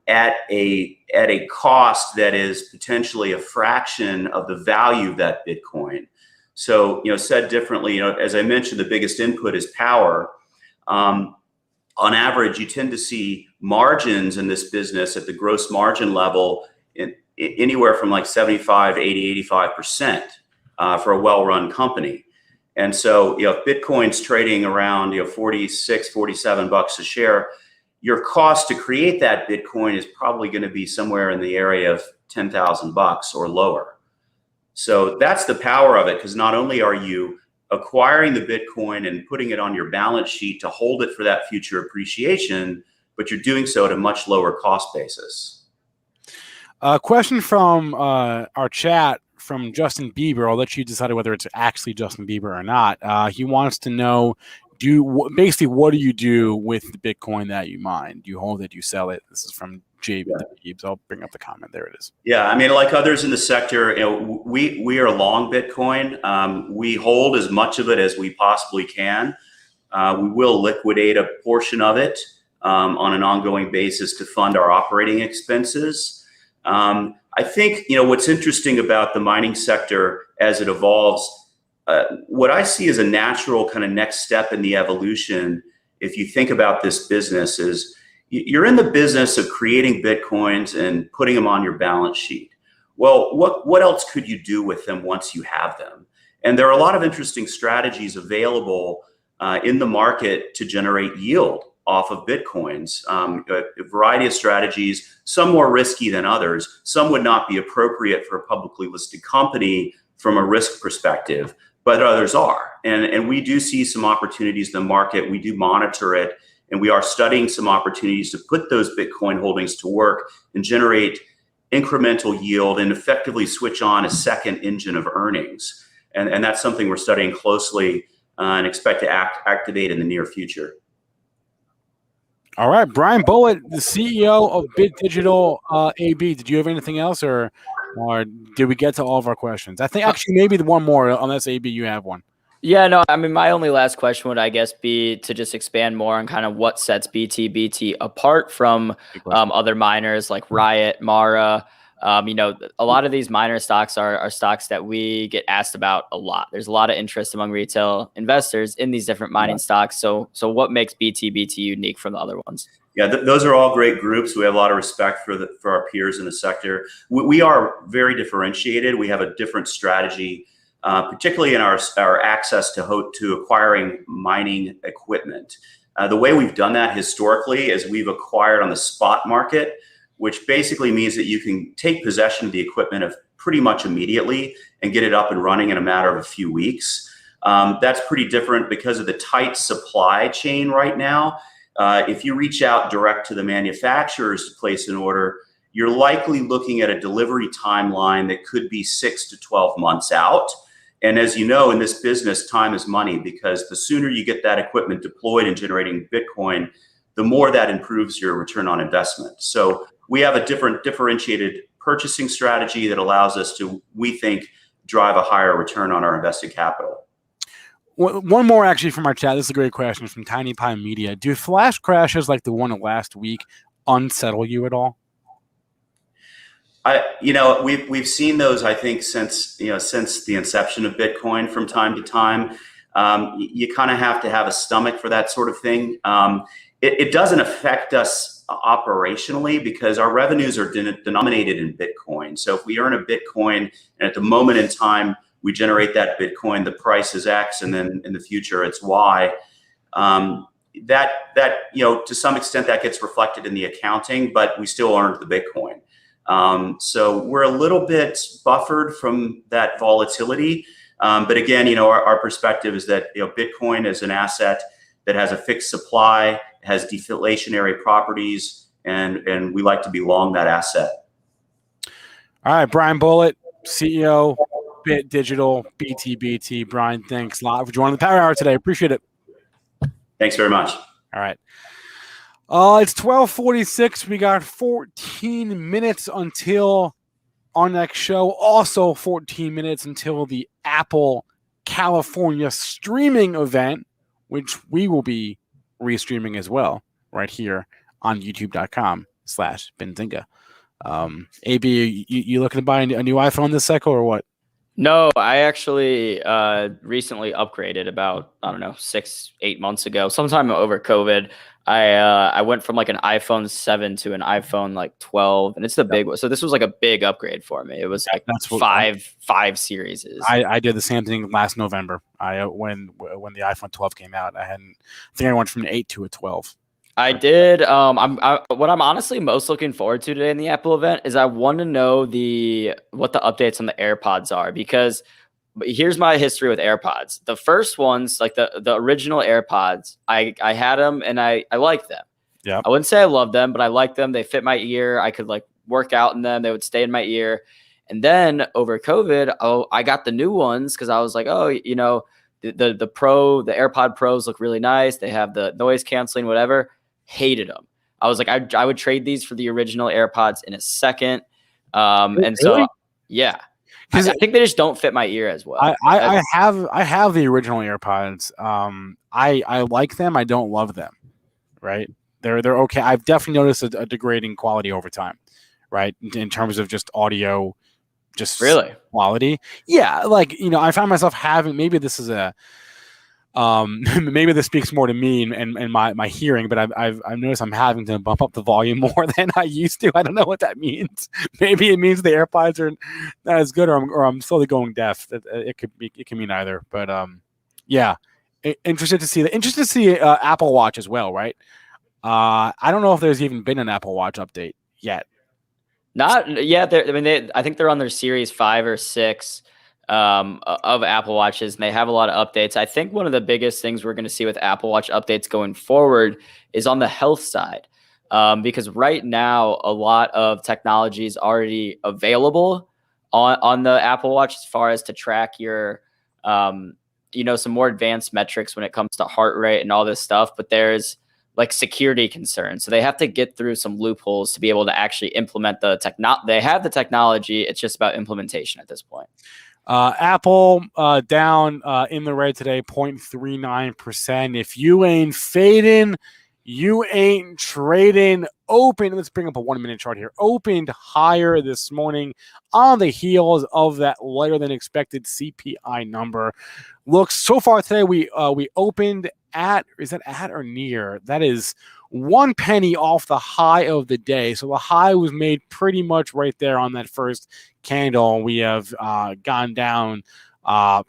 at a cost that is potentially a fraction of the value of that Bitcoin. So, said differently, as I mentioned, the biggest input is power. On average, you tend to see margins in this business at the gross margin level anywhere from like 75, 80, 85% for a well-run company. And so, if Bitcoin's trading around, $46, $47 a share, your cost to create that Bitcoin is probably going to be somewhere in the area of $10,000 or lower. So that's the power of it, because not only are you acquiring the Bitcoin and putting it on your balance sheet to hold it for that future appreciation, but you're doing so at a much lower cost basis. A question from our chat from Justin Bieber. I'll let you decide whether it's actually Justin Bieber or not. He wants to know, basically, what do you do with the Bitcoin that you mine? Do you hold it? Do you sell it? This is from Jacobi. I'll bring up the comment. There it is. Yeah, I mean, like others in the sector, we are long Bitcoin. We hold as much of it as we possibly can. We will liquidate a portion of it on an ongoing basis to fund our operating expenses. I think, what's interesting about the mining sector as it evolves, what I see as a natural kind of next step in the evolution, if you think about this business, is you're in the business of creating Bitcoins and putting them on your balance sheet. Well, what else could you do with them once you have them? And there are a lot of interesting strategies available in the market to generate yield off of Bitcoins. A variety of strategies, some more risky than others. Some would not be appropriate for a publicly listed company from a risk perspective, but others are. And we do see some opportunities in the market. We do monitor it, and we are studying some opportunities to put those Bitcoin holdings to work and generate incremental yield and effectively switch on a second engine of earnings. And that's something we're studying closely and expect to activate in the near future. All right, Bryan Bullett, the CEO of Bit Digital AB. Did you have anything else, or did we get to all of our questions? I think actually maybe the one more, unless AB you have one. Yeah, no, I mean, my only last question would, I guess, be to just expand more on kind of what sets BTBT apart from other miners like Riot, Mara. A lot of these miner stocks are stocks that we get asked about a lot. There's a lot of interest among retail investors in these different mining stocks. So what makes BTBT unique from the other ones? Yeah, those are all great groups. We have a lot of respect for our peers in the sector. We are very differentiated. We have a different strategy, particularly in our access to acquiring mining equipment. The way we've done that historically is we've acquired on the spot market, which basically means that you can take possession of the equipment pretty much immediately and get it up and running in a matter of a few weeks. That's pretty different because of the tight supply chain right now. If you reach out direct to the manufacturers to place an order, you're likely looking at a delivery timeline that could be 6 to 12 months out. And as you know, in this business, time is money, because the sooner you get that equipment deployed and generating Bitcoin, the more that improves your return on investment. So we have a differentiated purchasing strategy that allows us to, we think, drive a higher return on our invested capital. One more actually from our chat. This is a great question from Tiny Pie Media. Do flash crashes like the one of last week unsettle you at all? We've seen those, I think, since the inception of Bitcoin from time to time. You kind of have to have a stomach for that sort of thing. It doesn't affect us operationally because our revenues are denominated in Bitcoin. So if we earn a Bitcoin and at the moment in time we generate that Bitcoin, the price is X, and then in the future it's Y. That to some extent that gets reflected in the accounting, but we still earned the Bitcoin. So we're a little bit buffered from that volatility. But again, our perspective is that Bitcoin is an asset that has a fixed supply, has deflationary properties, and we like to be long that asset. All right, Bryan Bullett, CEO, Bit Digital, BTBT. Bryan, thanks a lot for joining the Power Hour today. Appreciate it. Thanks very much. All right. It's 12:46. We got 14 minutes until our next show. Also 14 minutes until the Apple California streaming event, which we will be restreaming as well right here on youtube.com/Benzinga. AB, you looking to buy a new iPhone this cycle or what? No, I actually recently upgraded about, 6-8 months ago, sometime over COVID. I went from like an iPhone 7 to an iPhone like 12, and it's the big one. So this was like a big upgrade for me. It was like five series. I did the same thing last November. When the iPhone 12 came out, I think I went from an 8 to a 12. I did. What I'm honestly most looking forward to today in the Apple event is I want to know what the updates on the AirPods are, because here's my history with AirPods. The first ones, like the original AirPods, I had them and I liked them. Yeah. I wouldn't say I loved them, but I liked them. They fit my ear. I could like work out in them. They would stay in my ear. And then over COVID, I got the new ones because I was like, the AirPod Pros look really nice. They have the noise canceling, whatever. Hated them. I was like, I would trade these for the original AirPods in a second. So, yeah. I think they just don't fit my ear as well. I have the original AirPods. I like them. I don't love them. Right? They're okay. I've definitely noticed a degrading quality over time. Right? In terms of just audio, just really quality. Yeah, like I found myself having. Maybe this is maybe this speaks more to me and my hearing, but I've noticed I'm having to bump up the volume more than I used to. I don't know what that means. Maybe it means the AirPods are not as good, or I'm slowly going deaf. It can mean either. But yeah, interested to see Apple Watch as well, right? I don't know if there's even been an Apple Watch update yet. Not yet. I think they're on their Series 5 or 6. Of Apple Watches, and they have a lot of updates. I think one of the biggest things we're going to see with Apple Watch updates going forward is on the health side, because right now a lot of technology is already available on the Apple Watch as far as to track your, some more advanced metrics when it comes to heart rate and all this stuff. But there's like security concerns, so they have to get through some loopholes to be able to actually implement the They have the technology. It's just about implementation at this point. Apple down in the red today, 0.39%. If you ain't fading, you ain't trading. Open. Let's bring up a 1-minute chart here. Opened higher this morning on the heels of that lighter than expected CPI number. Looks so far today, we opened at, is that at or near? That is 1 penny off the high of the day. So the high was made pretty much right there on that first candle. We have gone down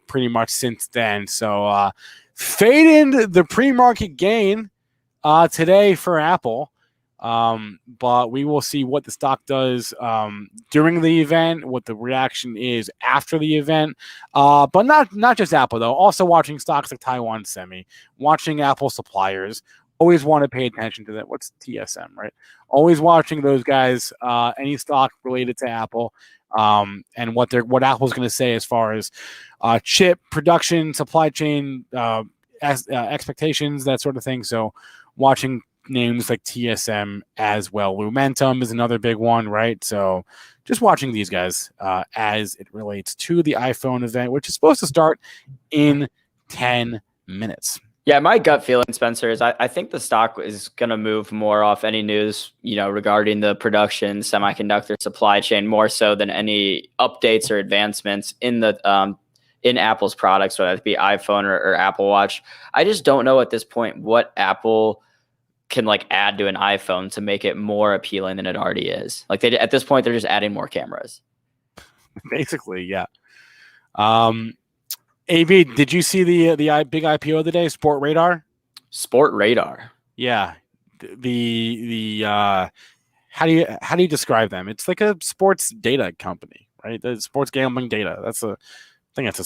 pretty much since then. So fading the pre-market gain today for Apple. But we will see what the stock does during the event, what the reaction is after the event. But not just Apple, though. Also watching stocks like Taiwan Semi, watching Apple suppliers. Always want to pay attention to that. What's TSM, right? Always watching those guys, any stock related to Apple, and what Apple's going to say as far as chip production, supply chain expectations, that sort of thing. So watching names like TSM as well. Lumentum is another big one, right? So just watching these guys as it relates to the iPhone event, which is supposed to start in 10 minutes. Yeah, my gut feeling, Spencer, is I think the stock is going to move more off any news, regarding the production semiconductor supply chain, more so than any updates or advancements in the in Apple's products, whether it be iPhone or Apple Watch. I just don't know at this point what Apple can add to an iPhone to make it more appealing than it already is. At this point, they're just adding more cameras. Basically, yeah. AB, did you see the big IPO of the day, Sport Radar? Sport Radar. Yeah. The how do you describe them? It's like a sports data company, right? The sports gambling data. I think that's a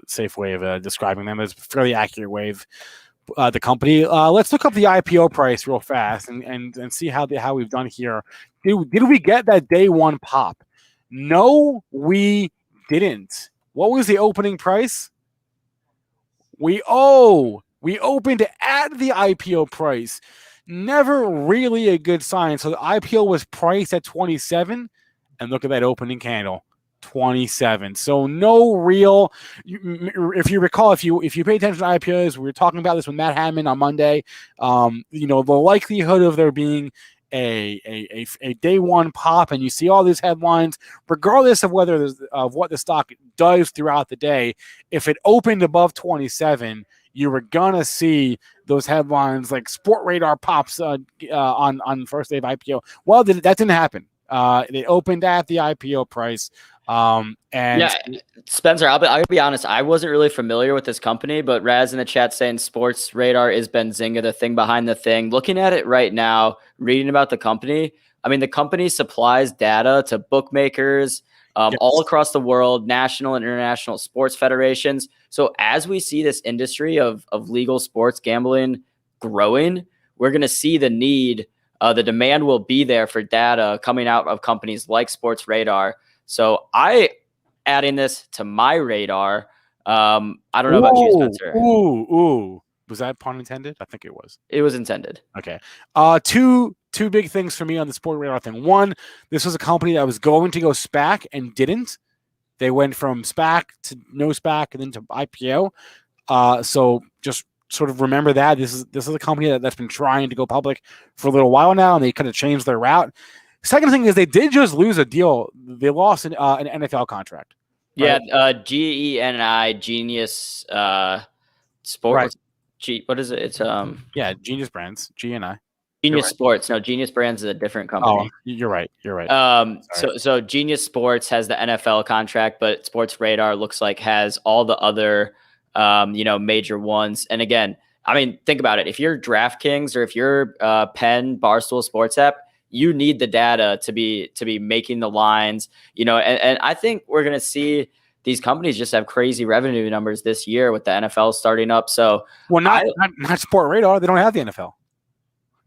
safe way of describing them. It's a fairly accurate way of the company. Let's look up the IPO price real fast and see how we've done here. Did we get that day one pop? No, we didn't. What was the opening price? We opened at the IPO price. Never really a good sign. So the IPO was priced at 27, and look at that opening candle, 27. So no real. If you recall, if you pay attention to IPOs, we were talking about this with Matt Hammond on Monday. The likelihood of there being a day one pop, and you see all these headlines, regardless of what the stock does throughout the day. If it opened above 27, you were gonna see those headlines like Sport Radar pops on first day of IPO. Well, that didn't happen. They opened at the IPO price. Spencer, I'll be honest. I wasn't really familiar with this company, but Raz in the chat saying Sports Radar is Benzinga, the thing behind the thing. Looking at it right now, reading about the company. I mean, the company supplies data to bookmakers all across the world, national and international sports federations. So as we see this industry of legal sports gambling growing, we're going to see the need. The demand will be there for data coming out of companies like Sports Radar. So I adding this to my radar. I don't know about you, Spencer. Ooh. Was that pun intended? I think it was. It was intended. Okay. Two big things for me on the Sport Radar thing. One, this was a company that was going to go SPAC and didn't. They went from SPAC to no SPAC and then to IPO. So just sort of remember that this is a company that's been trying to go public for a little while now, and they kind of changed their route. Second thing is they did just lose a deal. They lost an NFL contract. Right? Yeah, GENI, Genius Sports. Right. What is it? It's Genius Brands, GNI. Genius Sports. No, Genius Brands is a different company. Oh, you're right. So Genius Sports has the NFL contract, but Sports Radar looks like has all the other major ones. And again, I mean, think about it. If you're DraftKings or if you're Penn Barstool Sports app, you need the data to be making the lines, and I think we're going to see these companies just have crazy revenue numbers this year with the NFL starting up. So, well, not Sport Radar. They don't have the NFL.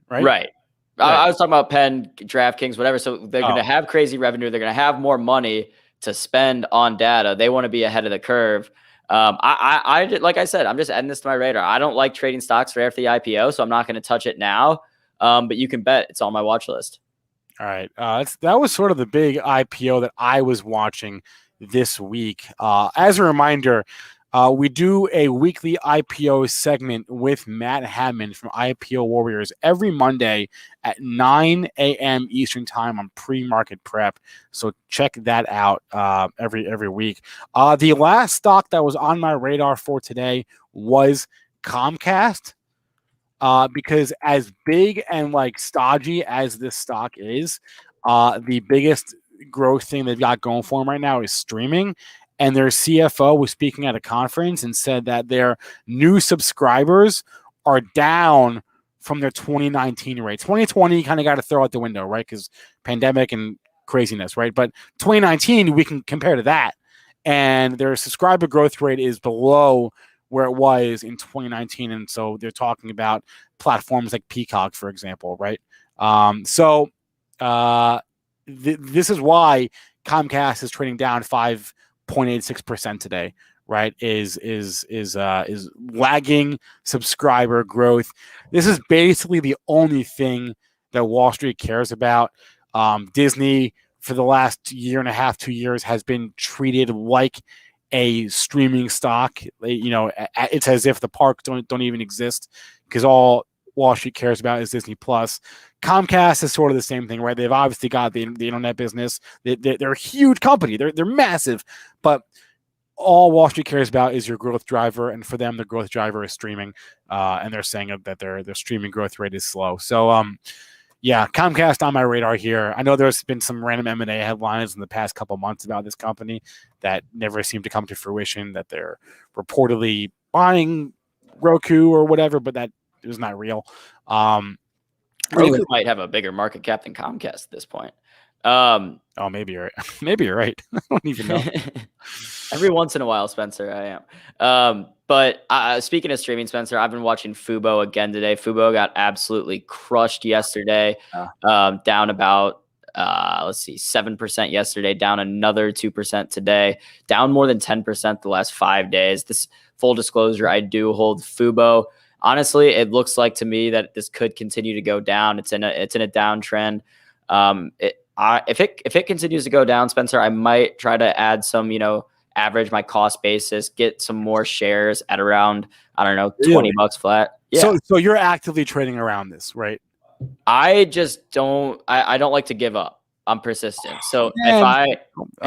Right. I was talking about Penn, DraftKings, whatever. So they're going to have crazy revenue. They're going to have more money to spend on data. They want to be ahead of the curve. I like I said, I'm just adding this to my radar. I don't like trading stocks right after the IPO, so I'm not going to touch it now. But you can bet it's on my watch list. All right. That was sort of the big IPO that I was watching this week. As a reminder, we do a weekly IPO segment with Matt Hammond from IPO Warriors every Monday at 9 a.m. Eastern time on pre-market prep. So check that out every week. The last stock that was on my radar for today was Comcast. Because as big and stodgy as this stock is, the biggest growth thing they've got going for them right now is streaming. And their CFO was speaking at a conference and said that their new subscribers are down from their 2019 rate. 2020 kind of got to throw out the window, right? Because pandemic and craziness, right? But 2019, we can compare to that. And their subscriber growth rate is below where it was in 2019. And so they're talking about platforms like Peacock, for example, right? This is why Comcast is trading down 5.86% today, right, is lagging subscriber growth. This is basically the only thing that Wall Street cares about. Disney, for the last year and a half, 2 years, has been treated like a streaming stock. It's as if the parks don't even exist, because all Wall Street cares about is Disney Plus. Comcast is sort of the same thing, right? They've obviously got the internet business. They're a huge company. They're massive, but all Wall Street cares about is your growth driver, and for them, the growth driver is streaming. And they're saying that their streaming growth rate is slow. So, yeah, Comcast on my radar here. I know there's been some random M&A headlines in the past couple months about this company that never seem to come to fruition, that they're reportedly buying Roku or whatever, but that is not real. Roku might have a bigger market cap than Comcast at this point. Maybe you're right. Maybe you're right. I don't even know. Every once in a while, Spencer, I am. But speaking of streaming, Spencer, I've been watching Fubo again today. Fubo got absolutely crushed yesterday, down about 7% yesterday, down another 2% today, down more than 10% the last 5 days. This, full disclosure, I do hold Fubo. Honestly, it looks like to me that this could continue to go down. It's in a downtrend. If it continues to go down, Spencer, I might try to add some, average my cost basis, get some more shares at around, I don't know, $20 flat. Yeah. So you're actively trading around this, right? I just don't. I don't like to give up. I'm persistent. So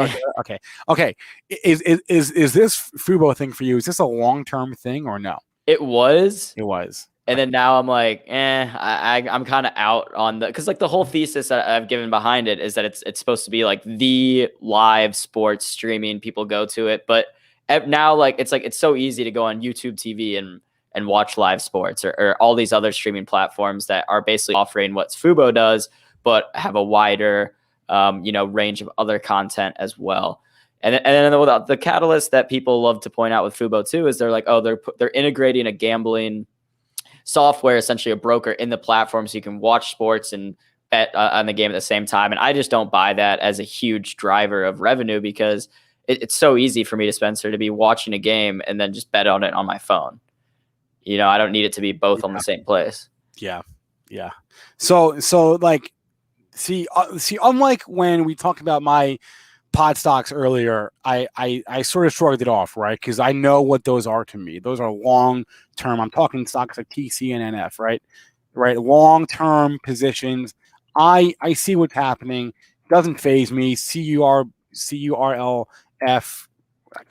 okay. Is this Fubo thing for you? Is this a long-term thing or no? It was. And Right. then now I'm like, I'm kind of out on because like the whole thesis that I've given behind it is that it's supposed to be like the live sports streaming, people go to it. But now like it's so easy to go on YouTube TV and watch live sports or all these other streaming platforms that are basically offering what Fubo does, but have a wider range of other content as well. And then the catalyst that people love to point out with Fubo too is they're like, they're integrating a gambling software, essentially a broker in the platform, so you can watch sports and bet on the game at the same time. And I just don't buy that as a huge driver of revenue, because it's so easy for me to, Spencer, to be watching a game and then just bet on it on my phone. I don't need it to be both on the same place. Yeah. So like, see, unlike when we talked about my pod stocks earlier, I sort of shrugged it off, right? Because I know what those are to me. Those are long term. I'm talking stocks like TC and NF, right? Long term positions. I see what's happening. It doesn't phase me. CURLF.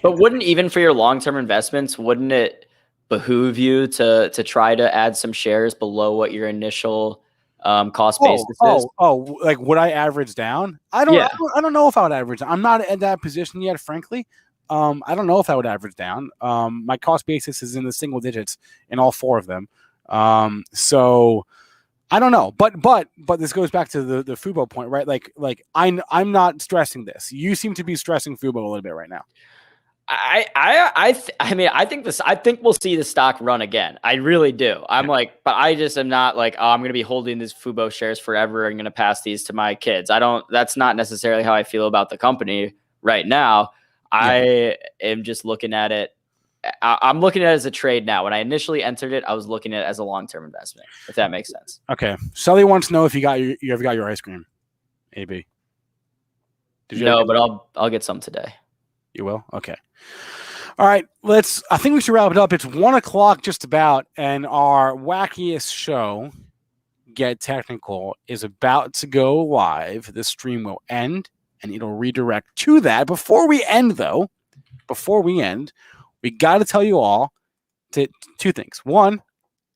But wouldn't, even for your long term investments, wouldn't it behoove you to try to add some shares below what your initial cost basis is? Like, would I average down? I don't know if I would average. I'm not in that position yet, frankly. I don't know if I would average down. My cost basis is in the single digits in all four of them. So I don't know. But this goes back to the Fubo point, right? Like I'm not stressing this. You seem to be stressing Fubo a little bit right now. I think we'll see the stock run again. I really do. I'm like, but I just am not like, I'm going to be holding these Fubo shares forever and going to pass these to my kids. That's not necessarily how I feel about the company right now. Yeah. I am just looking at it. I'm looking at it as a trade now. When I initially entered it, I was looking at it as a long-term investment, if that makes sense. Okay. Sully wants to know if you ever got your ice cream. AB. No, but I'll get some today. You will? Okay. All right. I think we should wrap it up. It's 1:00 just about, and our wackiest show, Get Technical, is about to go live. The stream will end, and it'll redirect to that. Before we end, we got to tell you all two things. One,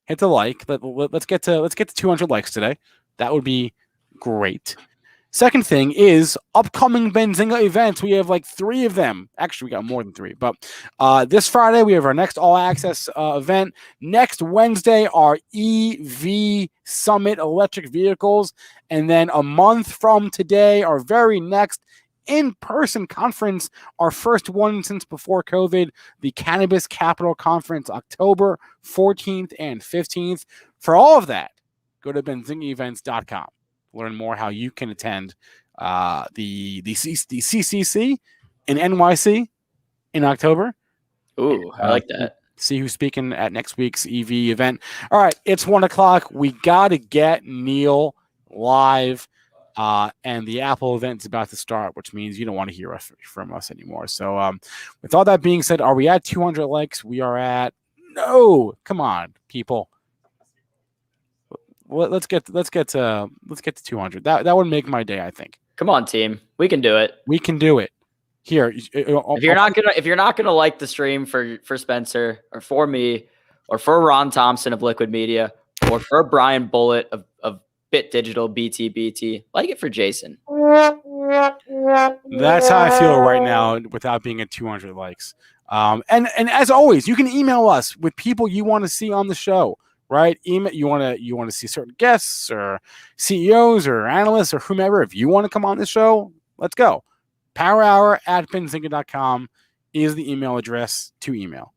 hit the like. Let's get to 200 likes today. That would be great. Second thing is upcoming Benzinga events. We have like 3 of them. Actually, we got more than 3. But this Friday, we have our next all-access event. Next Wednesday, our EV Summit electric vehicles. And then a month from today, our very next in-person conference, our first one since before COVID, the Cannabis Capital Conference, October 14th and 15th. For all of that, go to benzingaevents.com. Learn more how you can attend the CCC in NYC in October, Ooh, I like that. See who's speaking at next week's EV event. All right, it's 1:00. We got to get Neil live, and the Apple event is about to start, which means you don't want to hear from us anymore. So, with all that being said, are we at 200 likes? We are at no. Come on, people. Let's get to 200. That would make my day, I think. Come on, team. We can do it. We can do it. Here, If you're not gonna like the stream for Spencer or for me or for Ron Thompson of Liquid Media or for Bryan Bullett of Bit Digital BTBT, like it for Jason. That's how I feel right now without being at 200 likes. And as always, you can email us with people you want to see on the show, right? Email you want to see certain guests or CEOs or analysts or whomever. If you want to come on the show, let's go. PowerHour@benzinga.com is the email address to email.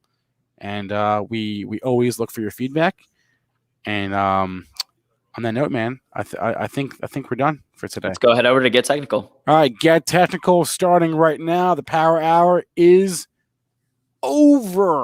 And we always look for your feedback. And on that note, man, I think we're done for today. Let's go ahead over to Get Technical. All right, Get Technical starting right now. The Power Hour is over.